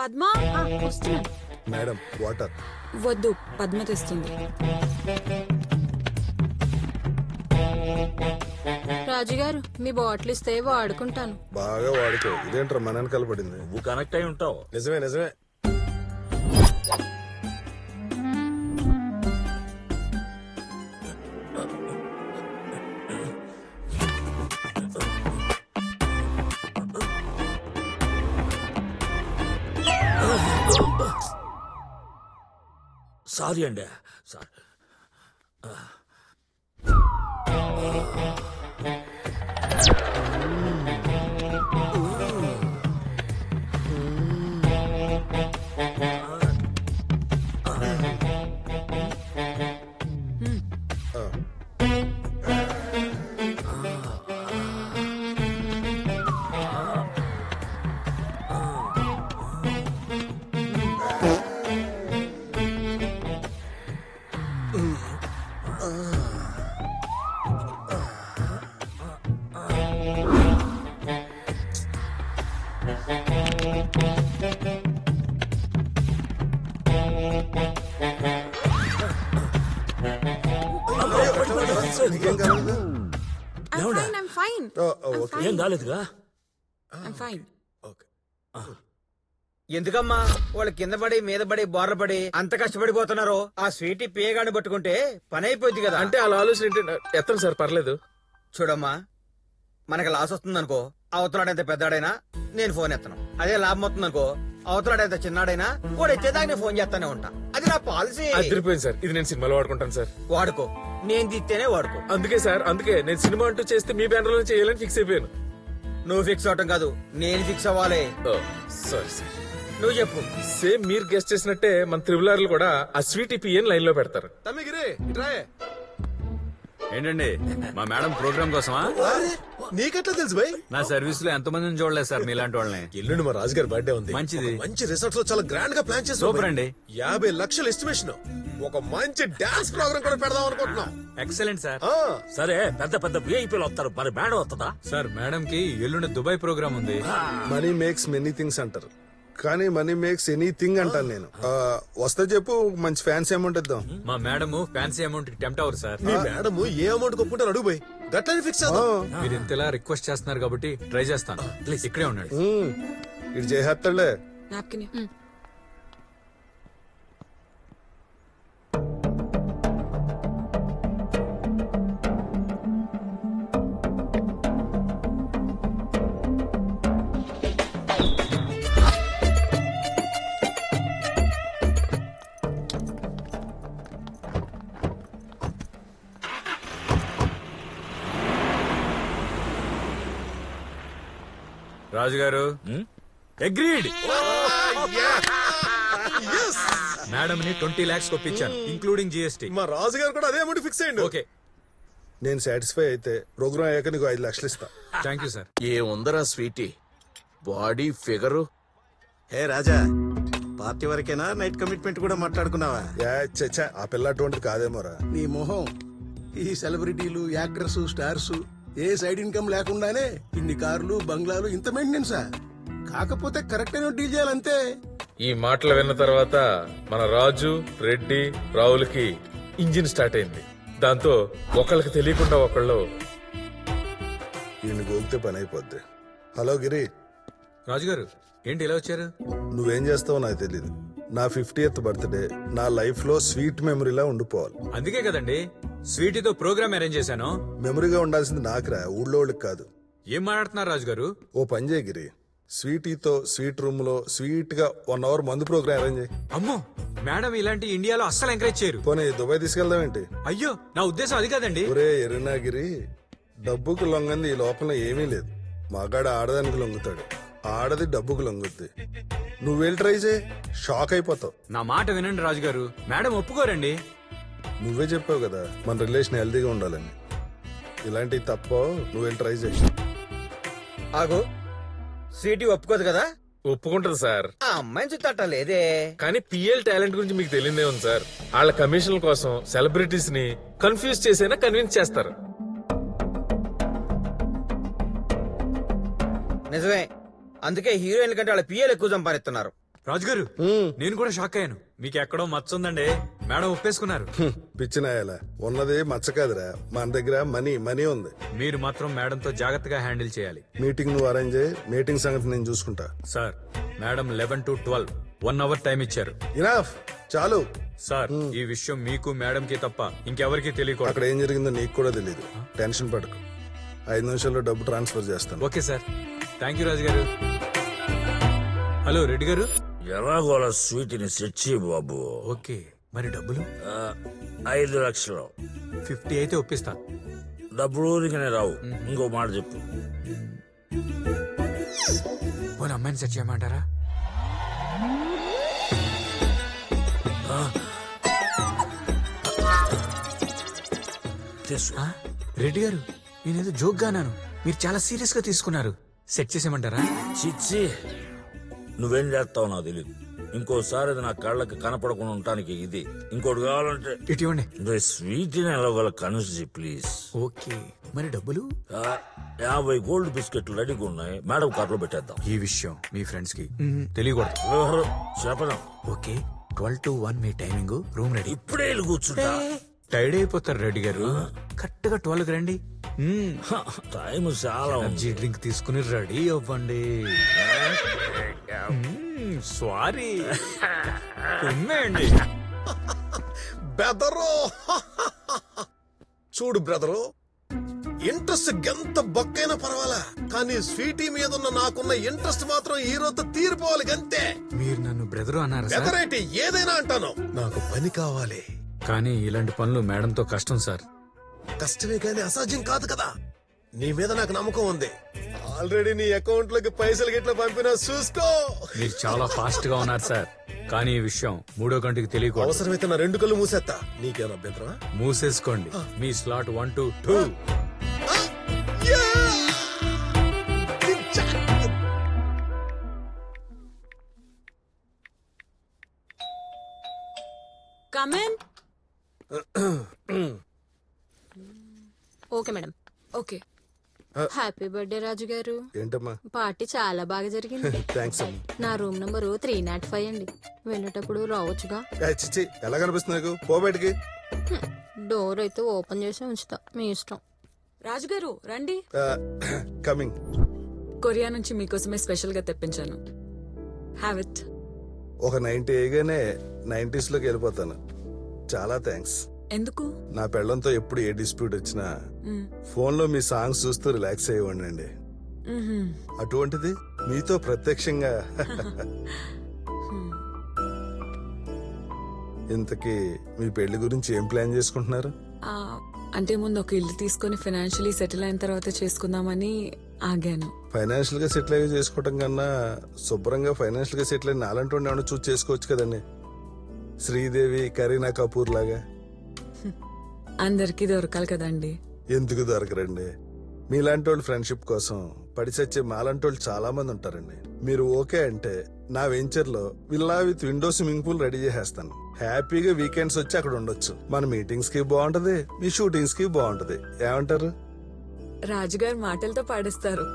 పద్మా వస్తున్నాను. Madam water. వద్దు, పద్మ తెస్తుంది. రాజుగారు మీ బాటిల్ ఇస్తే వాడుకుంటాను. బాగా వాడుకో. ఇదేంట్రా మన వెనకాల పడింది? నువ్వు కనెక్ట్ అయి ఉంటావు. నిజమే నిజమే. సారీ అండి, సారీ. నీకేం కాలేదు? I'm fine. ఏం కాలేదుగా? I'm fine. ఎందుకమ్మా వాళ్ళ కింద పడి మీద పడి బోర్ల పడి అంత కష్టపడిపోతున్నారు? ఆ స్వీటీ పేగాని పట్టుకుంటే పని అయిపోద్ది కదా. అంటే అలా ఆలోచన ఏంటంటే ఎత్తాను సార్, పర్లేదు. చూడమ్మా, మనకి లాస్ వస్తుందనుకో, అవతలాడైతే పెద్దాడైనా నేను ఫోన్ ఎత్తను. అదే లాభం వస్తుందనుకో, అవతలాడైతే చిన్నాడైనా కూడా ఎత్తేదాకా నేను ఫోన్ చేస్తానే ఉంటా. అది నా పాలసీ. అదిరిపోయింది సార్. ఇది నేను సినిమాలో వాడుకుంటాను సార్. వాడుకో, నేను తీస్తేనే వాడుకో. అందుకే సార్, అందుకే నేను సినిమా అంటూ చేస్తే మీ బ్యానర్ లో చేయాలని ఫిక్స్ అయిపోయాను. నువ్వు ఫిక్స్ అవటం కాదు, నేను ఫిక్స్ అవ్వాలి. Sorry sir. నువ్వు చెప్పు. సేమ్ మీరు గెస్ట్ చేసినట్టే మన త్రిబులార్లు కూడా ఆ స్వీట్ పిఎన్ లైన్ లో పెడతారు. తమ్మిగిరి ఇట్రాయే. ఏంటండి, మా మేడం ప్రోగ్రామ్ కోసమా? నీకెట్లా తెలుసు భయ్? నా సర్వీస్ లో ఎంత మందిని చూడలేదు సార్ మీలాంటి వాళ్ళని. ఎల్లుండి మా రాజుగారి బర్త్డే ఉంది. మంచిది. ఒక మంచి రిసార్ట్ లో చాలా గ్రాండ్ గా ప్లాన్ చేస్తాం. సూపర్ అండి. 50 లక్షల ఎస్టిమేషన్. ఒక మంచి డాన్స్ ప్రోగ్రామ్ కూడా పెడదాం అనుకుంటున్నాం. Excellent sir. సరే, పెద్ద పెద్ద విఐపీలు వస్తారు, మరి మేడం వస్తుందా? సార్, మేడం కి ఎల్లుండి దుబాయ్ ప్రోగ్రామ్ ఉంది. మనీ మేక్స్ మెనీ థింగ్స్ అంటారు, కానీ మనీ మేక్స్ ఎనీథింగ్ అంటాను నేను. వస్తే చెప్పు, మంచి ఫ్యాన్సీ అమౌంట్ ఇద్దాం. మా మేడం ఫ్యాన్సీ అమౌంట్ కి టెంప్ట్ అవరు సార్. మీ మేడం ఏ అమౌంట్ కొప్పుకుంటారు అడుగు పోయి, గట్లని ఫిక్స్ అవుతాం. మీరు ఇంతలా రిక్వెస్ట్ చేస్తున్నారు కాబట్టి ట్రై చేస్తాను. ప్లీజ్ ఇక్కడే ఉండండి. ఇది చేసేస్తాడులే. నాప్కిన్. రాజు గారు అగ్రీడ్. మేడం ని 20 lakhs కొప్పించాను, ఇంక్లూడింగ్ జిఎస్టీ. మా రాజుగారు కూడా అదే అమౌంట్ ఫిక్స్ అయ్యండి. ఓకే, నేను సాటిస్ఫై అయితే ప్రోగ్రామ్ అయ్యాక నీకు 5 లక్షలు ఇస్తా. Thank you sir. ఏ ఉందరా sweetie, body figure. Hey Raja, party వరకేనా? నైట్ కమిట్మెంట్ కూడా మాట్లాడుకున్నావా? చచ్చా, ఆ పిల్ల అటువంటిది కాదేమోరా. నీ మొహం, ఈ సెలబ్రిటీలు, యాక్టర్స్, స్టార్స్ ఏ సైడ్ ఇన్కమ్ లేకుండానే ఇన్ని కార్లు, బంగ్లాలు, ఇంత మెయింటెనెన్సా? కాకపోతే కరెక్ట్ అయిన డీల్ చేయాలంతే. ఈ మాటలు విన్న తర్వాత మన రాజు, రెడ్డి, రావులకి ఇంజిన్ స్టార్ట్ అయింది. దాంతో ఒకళ్ళకి తెలియకుండా ఒకళ్ళు ఈయన గోగితే పని అయిపోద్ది. హలో గిరి. రాజు గారు, ఏంటి ఇలా వచ్చారు? నువ్వేం చేస్తావో నాకు తెలీదు. నా 50th బర్త్డే నా లైఫ్ లో స్వీట్ మెమరీలా ఉండిపోవాలి. అందుకే కదండి స్వీటీతో ప్రోగ్రామ్ అరేంజ్ చేశాను. మెమరీగా ఉండాల్సింది నాకురా, ఊళ్ళో వాళ్ళకి కాదు. ఏం మాట్లాడుతున్నారు రాజు గారు? ఓ పని చేయి గిరి, స్వీటీతో స్వీట్ రూమ్ లో స్వీట్ గా 1 hour మందు ప్రోగ్రామ్ అరేంజ్ చేయి. అమ్మో, మేడం ఇలాంటి ఇండియాలో అస్సలు ఎంకరేజ్ చేయరు. పోనీ దుబాయ్ తీసుకెళ్దాం ఏంటి? అయ్యో, నా ఉద్దేశం అది కాదండి. ఒరే ఎరినా గిరి, డబ్బుకు లొంగంది ఈ లోపల ఏమీ లేదు. మగాడు ఆడదానికి లొంగుతాడు, ఆడది డబ్బుకు లొంగుద్ది. నువ్వెళ్ళి ట్రై చేయి, షాక్ అయిపోతావు. నా మాట వినండి రాజు గారు, మేడం ఒప్పుకోరండి. నువ్వే చెప్పావు కదా మన రిలేషన్ హెల్దీగా ఉండాలని. ఇలాంటివి తప్ప, నువ్వెళ్ళి ట్రై చేయి. ఆగు, స్వీటీ ఒప్పుకోదు కదా? ఒప్పుకుంటది సార్. ఆ అమ్మాయిని చుట్టట లేదే. కానీ పిఎల్ టాలెంట్ గురించి మీకు తెలియదే ఉంది సార్. వాళ్ళ కమిషన్ల కోసం సెలబ్రిటీస్ ని కన్ఫ్యూజ్ చేసైనా కన్విన్స్ చేస్తారు. నిజమే, అందుకే హీరోయిన్ కంటే వాళ్ళ పిఎల్ ఎక్కువ సంపాదిస్తున్నారు. రాజుగారు నేను కూడా షాక్ అయ్యాను. మీకు ఎక్కడో మచ్చ ఉందండి, మేడం ఒప్పేసుకున్నారు. పిచ్చినాయాల ఉన్నది మచ్చ కాదురా, మన దగ్గర మనీ ఉంది. మీరు మాత్రం మేడంతో జాగ్రత్తగా హ్యాండిల్ చేయాలి. మీటింగ్ నువ్వు అరేంజ్ చేయి, మీటింగ్ సంగతి నేను చూసుకుంటా. Sir, madam 11 to 12 1 hour time ఇచ్చారు. ఇనాఫ్, చాలు. సార్, ఈ విషయం మీకు మేడం కి తప్ప ఇంకెవరికి తెలియకూడదు. అక్కడ ఏం జరిగిందో నీకు కూడా తెలియదు. టెన్షన్ పడకు, 5 నిమిషాల్లో డబ్బు ట్రాన్స్ఫర్ చేస్తాను. ఓకే సార్, థ్యాంక్ యూ రాజు గారు. హలో రెడ్డి గారు. ఎలాగోలా స్వీట్ ని సెట్ చేయి బాబు. ఓకే, మరి డబ్బులు 5 లక్షలు 50 అయితే ఒప్పిస్తా. డబ్బులు ఊరికనే రావు. ఇంకో మాట చెప్పు. పోనీ అమ్మాయిని సెట్ చేయమంటారా? ఆ? రెడ్డి గారు, నేనేదో జోక్ గానాను, మీరు చాలా సీరియస్ గా తీసుకున్నారు. సెట్ చేసేయమంటారా? చిచ్చి, నువ్వేం చేస్తావు నాకు తెలియదు. ఇంకోసారి అది నా కళ్ళకి కనపడకుండా ఉండటానికి ఇది. ఇంకోటి కావాలంటే ఇటు ఇవ్వండి. స్వీట్ ని ఎలాగోలా కన్విన్స్ ప్లీజ్. ఓకే, మరి డబ్బులు 50 గోల్డ్ బిస్కెట్లు రెడీగా ఉన్నాయి. మేడం కార్లో పెట్టేద్దాం. ఈ విషయం మీ ఫ్రెండ్స్ కి తెలియకూడదు. చెప్పదాం. ఓకే, 12 to 1 మీ టైమింగ్. Room ready. ఇప్పుడే వెళ్ళి కూర్చుంటా. టైర్డ్ అయిపోతారు రెడ్డి గారు. కరెక్ట్ గా 12 కి రండి. టైం చాలా ఉంది. ఎనర్జీ డ్రింక్ తీసుకుని రెడీ అవ్వండి. సారీ, ఉమ్మేయండి. బెదరు చూడు బ్రదరు, ఇంట్రెస్ట్ ఎంత బొక్కైనా పర్వాలా, కానీ స్వీటీ మీద ఉన్న నాకున్న ఇంట్రెస్ట్ మాత్రం ఈ రోజు తీరిపోవాలి అంతే. మీరు నన్ను బ్రదరు అన్నారు సార్. బెదరేటి ఏదైనా అంటాను, నాకు పని కావాలి. కానీ ఇలాంటి పనులు మేడంతో కష్టం సార్. కష్టమే కానీ అసాధ్యం కాదు కదా. నీ మీద నాకు నమ్మకం ఉంది. ఆల్రెడీ నీ అకౌంట్ లోకి పైసలు గిట్లా పంపినా చూసుకో. మీరు చాలా ఫాస్ట్ గా ఉన్నారు సార్, కానీ ఈ విషయం 3వ గంటకి తెలియకూడదు. అవసరమైతే నా 2 కళ్ళు మూసేస్తా. నీకేనా అభ్యంతరమా? మూసేసుకోండి. మీ slot 1 to 2. Come in. Okay madam. Okay. Happy birthday Raju garu. ఏంటమ్మా? పార్టీ చాలా బాగా జరిగింది. థ్యాంక్స్ అమ్మా. నా రూమ్ నంబరు 305 అండి. వెళ్ళేటప్పుడు రావచ్చుగా. చిచ్చి, ఎలా కనిపిస్తుంది నాకు? పో బయటికి. డోర్ అయితే ఓపెన్ చేసి ఉంచుతా, మీ ఇష్టం. రాజుగారు రండి. కమింగ్. కొరియా నుంచి మీకోసమే స్పెషల్ గా తెప్పించాను. Have it. ఒక 90 ఏగానే 90s లోకి వెళ్ళిపోతాను. చాలా థ్యాంక్స్. ఎందుకు? నా పెళ్ళంతో ఎప్పుడు ఏ డిస్ప్యూట్ వచ్చినా ఫోన్ లో మీ సాంగ్స్ చూస్తూ రిలాక్స్ అయ్యేవాడినండి. అటువంటిది మీతో ప్రత్యక్షంగా. ఇంతకీ మీ పెళ్లి గురించి ఏం ప్లాన్ చేసుకుంటున్నారు? అంటే ముందు ఒక ఇల్లు తీసుకుని ఫైనాన్షియలీ సెటిల్ అయిన తర్వాత చేసుకుందామని ఆగాను. ఫైనాన్షియల్ గా సెటిల్ అయ్యి చేసుకోవటం కన్నా శుభ్రంగా ఫైనాన్షియల్ గా సెటిల్ అయిన నాలంటి ఏమైనా చూసి చేసుకోవచ్చు కదండి. శ్రీదేవి, కరీనా కపూర్ లాగా. అందరికీ దొరకాలి కదండి. ఎందుకు దొరకరండి? మీలాంటి వాళ్ళు ఫ్రెండ్షిప్ కోసం పడి చచ్చే మాలాంటి వాళ్ళు చాలా మంది ఉంటారండి. మీరు ఓకే అంటే నా వెంచర్ లో villa with window swimming pool ready చేసేస్తాను. హ్యాపీగా వీకెండ్స్ వచ్చి అక్కడ ఉండొచ్చు. మన మీటింగ్స్ కి బాగుంటది, మీ షూటింగ్స్ కి బాగుంటది. ఏమంటారు? రాజుగారు మాటలతో పాడిస్తారు.